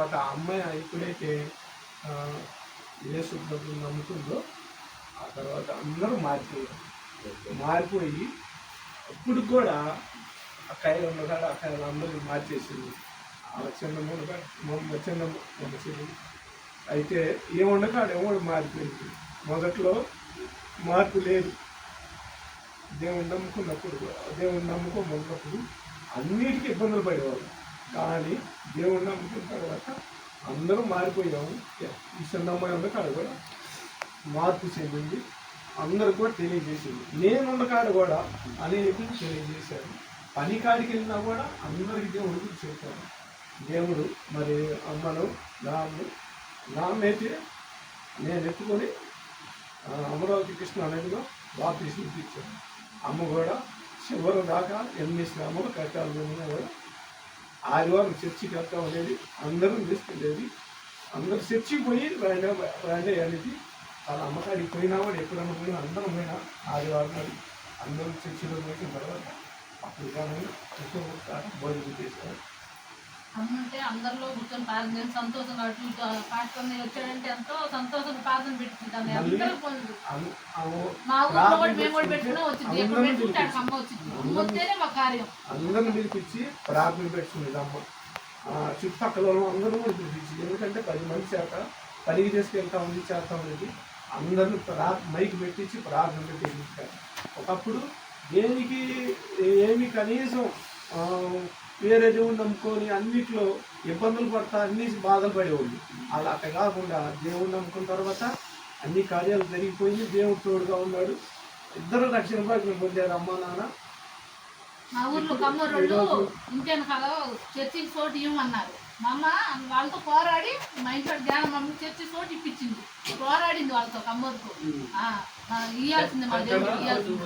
తర్వాత ఆ అమ్మాయి ఎప్పుడైతే యేసు ప్రభువుని నమ్ముతుందో ఆ తర్వాత అందరూ మారిపోయి అప్పుడు కూడా అక్కయ్యలు ఉన్నకాడ అక్కయ్యలు అందరూ మార్చేసింది. ఆ చిన్న చెల్లి అయితే ఏముండకాడ ఏమో మారిపోయింది. మొదట్లో మార్పు లేదు. దేవుని నమ్ముకున్నప్పుడు దేవుని నమ్ముకోమన్నప్పుడు అన్నిటికీ ఇబ్బందులు పడేవాళ్ళు. కానీ దేవుని నమ్ముకున్న తర్వాత అందరూ మారిపోయాము. ఈ చిన్నమ్మాయి ఉన్న కాడ కూడా మార్పు చెందింది. అందరూ కూడా తెలియజేసింది. నేనున్న కాడ కూడా అనేకులు తెలియజేశారు. పని కాడికి వెళ్ళినా కూడా అందరికీ దేవుడి గురించి చెప్పాను. దేవుడు మరి అమ్మను నాన్నైతే నేను ఎత్తుకొని అమరావతి కృష్ణ అనేదిలో బాప్తీసం ఇచ్చాను. అమ్మ కూడా చివరి దాకా ఎన్ని శ్రమలు కట్టాలి కూడా ఆదివారం చర్చికి వెళ్తాం అనేది అందరూ తీసుకెళ్ళేది. అందరూ చర్చికి పోయి రాండే అనేది వాళ్ళ అమ్మకాడికి పోయినా కూడా ఎప్పుడన్నా పోయినా అందరం పోయినా ఆదివారం అది అందరూ చర్చిలో పోయిన తర్వాత అప్పుడు కానీ భోజనం చేశారు. అమ్మంటే అందరిలో కూర్చొని ప్రార్థన చేసి సంతోషంగా పాటకొని వచ్చాడంటే ఎంతో సంతోషంగా ప్రార్థన పెట్టుకుంటాను. అందరూ మా ఊళ్ళో కూడా మేము కూడా పెట్టుకున్నా వచ్చింది. ఎప్పుడు పెట్టుకుంటాడు అమ్మ వచ్చింది. అమ్మ వస్తేనే మా కార్యం. అందరిని పిలిపించి ప్రార్థన పెట్టుకునేది అమ్మ. చుట్టుపక్కల అందరూ కూడా పిలిపించి, ఎందుకంటే 10 మంది చేత పనికి చేసుకెళ్తా ఉంది చేస్తా ఉండేది. అందరిని మైక్ పెట్టించి ప్రార్థన పెట్టించారు. ఒకప్పుడు దేనికి ఏమి కనీసం వేరే దేవుని నమ్ముకొని అన్నిట్లో ఇబ్బందులు పడతా అన్ని బాధలు పడేవాళ్ళు. అలా అట్లా కాకుండా దేవుని నమ్ముకున్న తర్వాత అన్ని కార్యాలు జరిగిపోయింది. దేవుడు తోడుగా ఉన్నాడు. ఇద్దరు రక్షణ భాగ్యం పొందారు అమ్మ నాన్న. మా ఊర్లో కమ్మరోళ్ళు ఇంటిని కదా చర్చికి చోటు ఇవ్వమన్నారు. మా అమ్మ వాళ్ళతో పోరాడి మా ఇంట్లో ధ్యానం మమ్మీ చర్చి చోటు ఇప్పించింది. పోరాడింది వాళ్ళతో కమ్మరుకు ఇవ్వాల్సింది మా దేవుడు ఇవ్వాల్సింది.